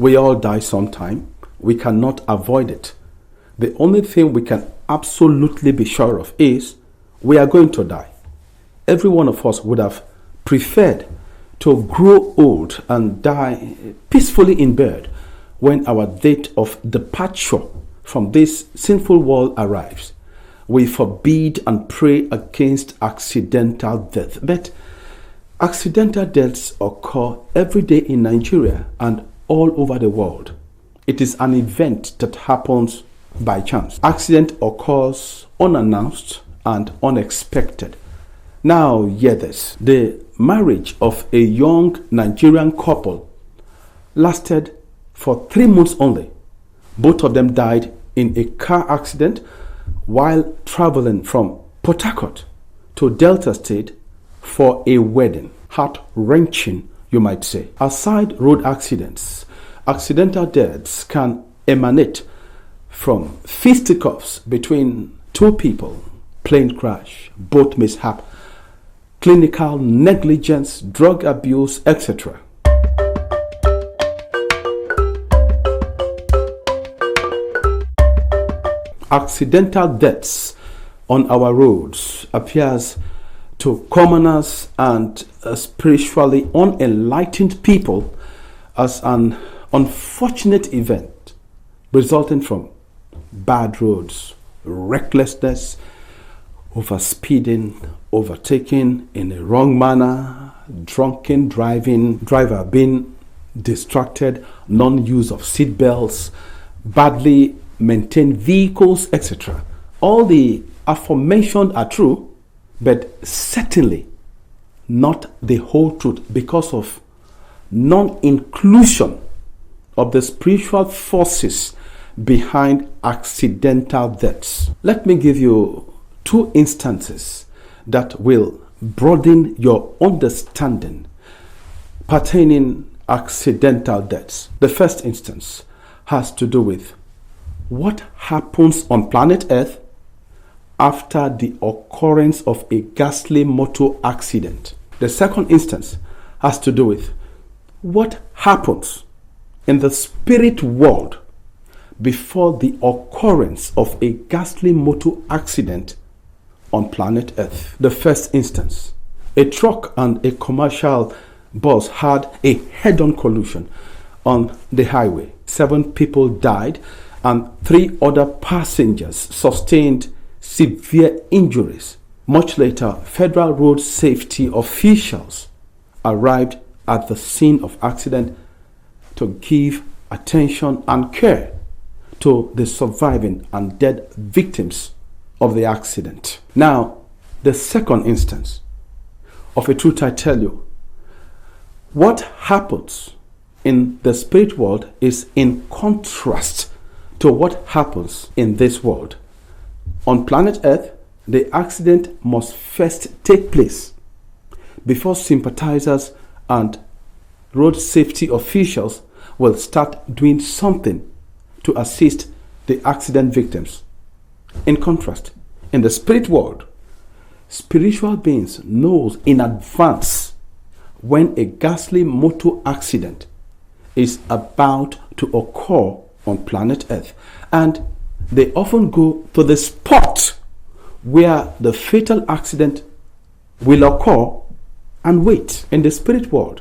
We all die sometime. We cannot avoid it. The only thing we can absolutely be sure of is we are going to die. Every one of us would have preferred to grow old and die peacefully in bed when our date of departure from this sinful world arrives. We forbid and pray against accidental death. But accidental deaths occur every day in Nigeria and all over the world. It is an event that happens by chance. Accident occurs unannounced and unexpected. Now, hear this. The marriage of a young Nigerian couple lasted for 3 months only. Both of them died in a car accident while traveling from Port Harcourt to Delta State for a wedding. Heart-wrenching, you might say. Aside road accidents, accidental deaths can emanate from fisticuffs between two people, plane crash, boat mishap, clinical negligence, drug abuse, etc. Accidental deaths on our roads appears to commoners and spiritually unenlightened people as an unfortunate event resulting from bad roads, recklessness, overspeeding, overtaking in a wrong manner, drunken driving, driver being distracted, non-use of seat belts, badly maintained vehicles, etc. All the aforementioned are true, but certainly not the whole truth because of non-inclusion of the spiritual forces behind accidental deaths. Let me give you 2 instances that will broaden your understanding pertaining accidental deaths. The first instance has to do with what happens on planet Earth after the occurrence of a ghastly motor accident. The second instance has to do with what happens in the spirit world before the occurrence of a ghastly motor accident on planet Earth. The first instance, a truck and a commercial bus had a head-on collision on the highway. 7 people died and 3 other passengers sustained severe injuries. Much later, federal road safety officials arrived at the scene of accident to give attention and care to the surviving and dead victims of the accident. Now, the second instance, of a truth I tell you, what happens in the spirit world is in contrast to what happens in this world. On planet Earth, the accident must first take place before sympathizers and road safety officials will start doing something to assist the accident victims. In contrast, in the spirit world, spiritual beings know in advance when a ghastly motor accident is about to occur on planet Earth, and they often go to the spot where the fatal accident will occur and wait. In the spirit world,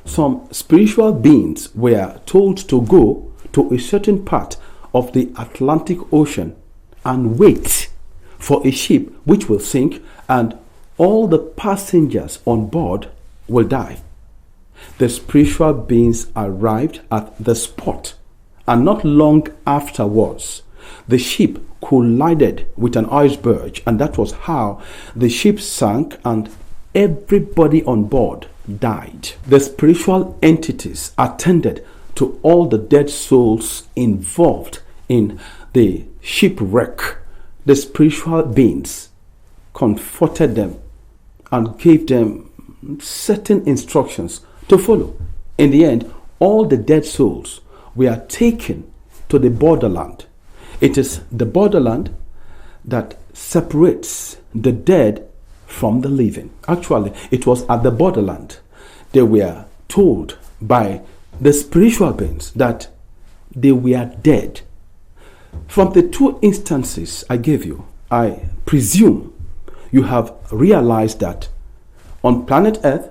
some spiritual beings were told to go to a certain part of the Atlantic Ocean and wait for a ship which will sink and all the passengers on board will die. The spiritual beings arrived at the spot, and not long afterwards, the ship collided with an iceberg, and that was how the ship sank and everybody on board died. The spiritual entities attended to all the dead souls involved in the shipwreck. The spiritual beings comforted them and gave them certain instructions to follow. In the end, all the dead souls were taken to the borderland. It is the borderland that separates the dead from the living. Actually, it was at the borderland they were told by the spiritual beings, that they were dead. From the two instances I gave you, I presume you have realized that on planet Earth,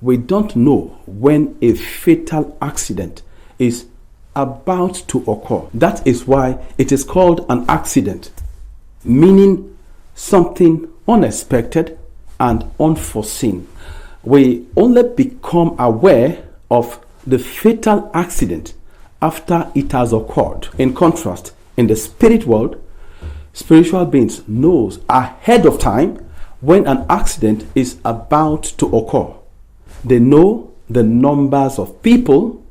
we don't know when a fatal accident is about to occur. That is why it is called an accident, meaning something unexpected and unforeseen. We only become aware of the fatal accident after it has occurred. In contrast, in the spirit world, spiritual beings knows ahead of time when an accident is about to occur. They know the numbers of people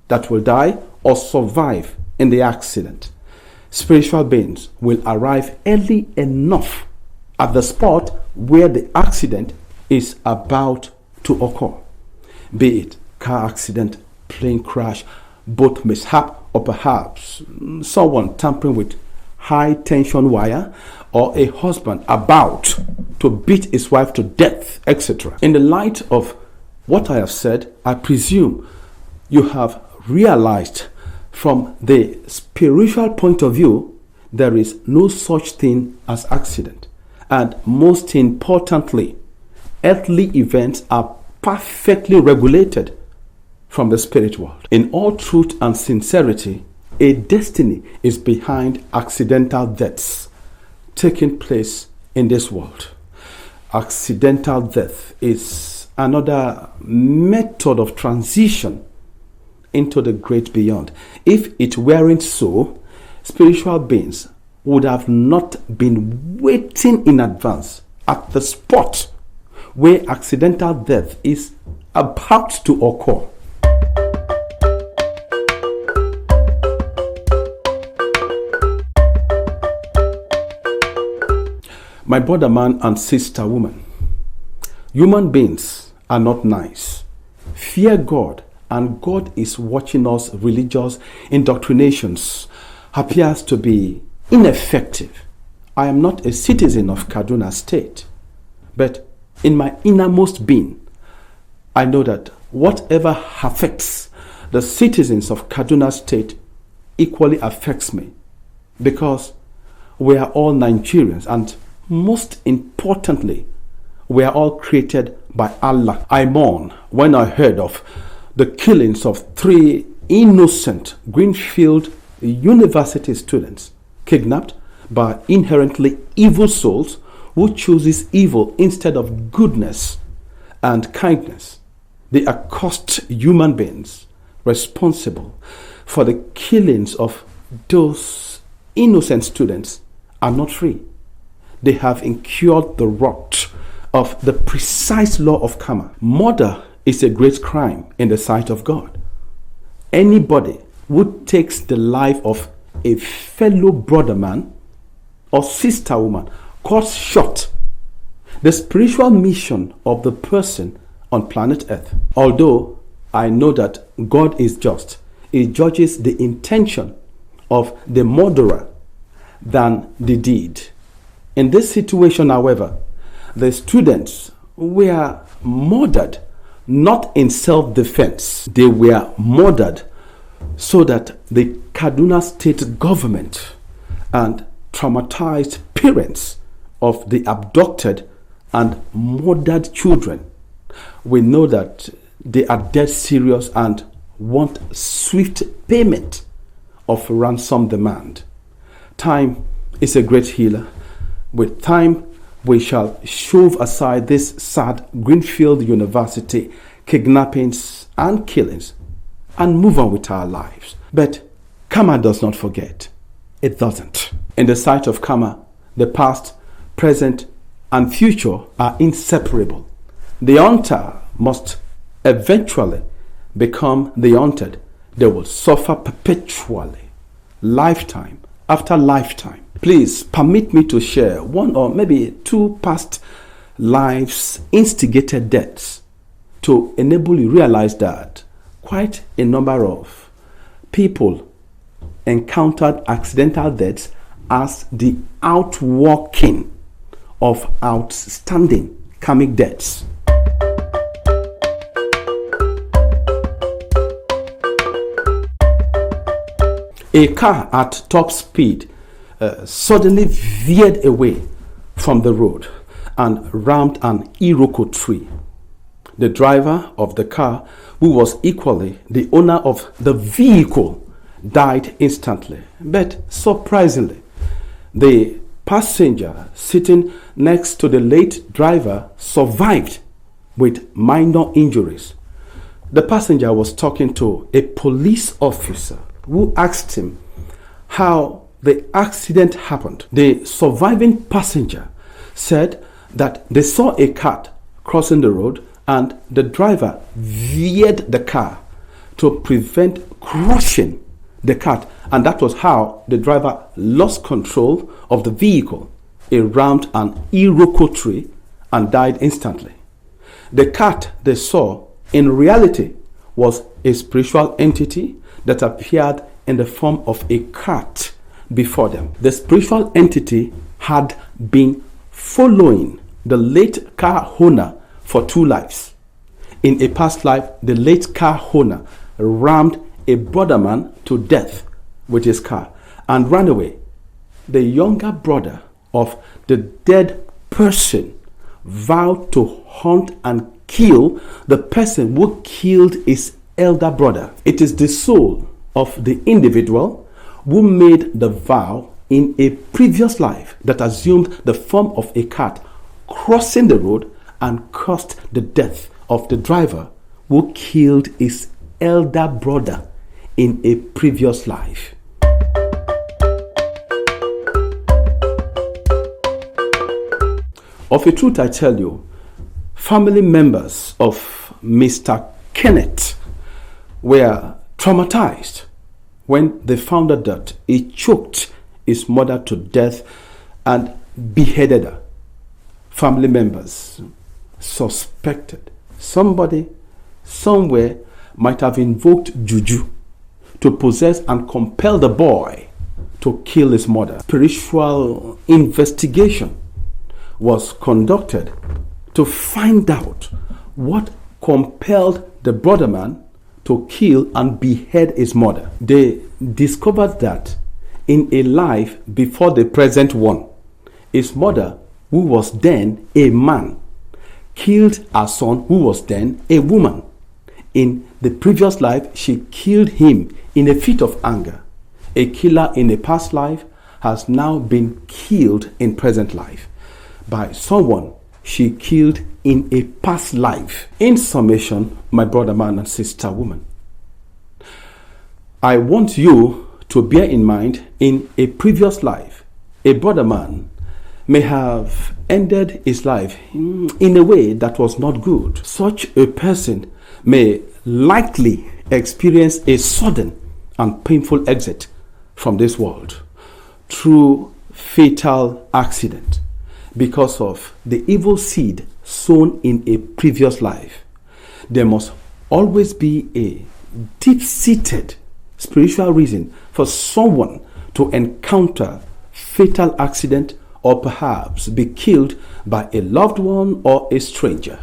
that will die or survive in the accident. Spiritual beings will arrive early enough at the spot where the accident is about to occur, be it car accident, plane crash, boat mishap, or perhaps someone tampering with high tension wire, or a husband about to beat his wife to death, etc. In the light of what I have said, I presume you have realized from the spiritual point of view, there is no such thing as accident. And most importantly, earthly events are perfectly regulated from the spirit world. In all truth and sincerity, a destiny is behind accidental deaths taking place in this world. Accidental death is another method of transition into the great beyond. If it weren't so, spiritual beings would have not been waiting in advance at the spot where accidental death is about to occur. My brother man and sister woman, human beings are not nice. Fear God, and God is watching us. Religious indoctrinations appears to be ineffective. I am not a citizen of Kaduna State, but in my innermost being, I know that whatever affects the citizens of Kaduna State equally affects me, because we are all Nigerians, and most importantly, we are all created by Allah. I mourn when I heard of the killings of 3 innocent Greenfield University students kidnapped by inherently evil souls who chooses evil instead of goodness and kindness. The accursed human beings responsible for the killings of those innocent students are not free. They have incurred the wrath of the precise law of karma. Murder is a great crime in the sight of God. Anybody who takes the life of a fellow brother man or sister woman cuts short the spiritual mission of the person on planet Earth. Although I know that God is just, He judges the intention of the murderer than the deed. In this situation, however, the students were murdered not in self-defense. They were murdered so that the Kaduna State government and traumatized parents of the abducted and murdered children will know that they are dead serious and want swift payment of ransom demand. Time is a great healer. With time, we shall shove aside this sad Greenfield University kidnappings and killings and move on with our lives. But karma does not forget. It doesn't. In the sight of karma, the past, present, and future are inseparable. The hunter must eventually become the hunted. They will suffer perpetually, lifetime after lifetime. Please permit me to share one or maybe 2 past lives' instigated deaths to enable you realize that quite a number of people encountered accidental deaths as the outworking of outstanding karmic debts. A car at top speed suddenly veered away from the road and rammed an iroko tree. The driver of the car, who was equally the owner of the vehicle, died instantly. But surprisingly, the passenger sitting next to the late driver survived with minor injuries. The passenger was talking to a police officer who asked him how the accident happened. The surviving passenger said that they saw a cat crossing the road and the driver veered the car to prevent crushing the cat, and that was how the driver lost control of the vehicle. It rammed an iroko tree and died instantly. The cat they saw in reality was a spiritual entity that appeared in the form of a cat before them. The spiritual entity had been following the late car owner for 2 lives. In a past life, the late car owner rammed a brother man to death with his car and ran away. The younger brother of the dead person vowed to hunt and kill the person who killed his elder brother. It is the soul of the individual who made the vow in a previous life that assumed the form of a cat crossing the road and caused the death of the driver who killed his elder brother in a previous life. Of a truth I tell you, family members of Mr. Kenneth were traumatized when they found out that he choked his mother to death and beheaded her. Family members suspected somebody somewhere might have invoked juju to possess and compel the boy to kill his mother. Spiritual investigation was conducted to find out what compelled the brother man to kill and behead his mother. They discovered that in a life before the present one, his mother, who was then a man, killed her son, who was then a woman. In the previous life, she killed him in a fit of anger. A killer in a past life has now been killed in present life by someone she killed in a past life. In summation, my brother man and sister woman, I want you to bear in mind, in a previous life, a brother man may have ended his life in a way that was not good. Such a person may likely experience a sudden and painful exit from this world through fatal accident because of the evil seed sown in a previous life. There must always be a deep-seated spiritual reason for someone to encounter fatal accident or perhaps be killed by a loved one or a stranger.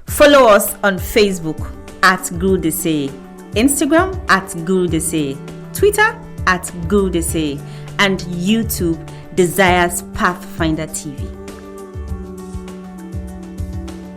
Follow us on Facebook at Guru They Say, Instagram at Guru They Say, Twitter at Guru They Say, and YouTube Desires Pathfinder TV.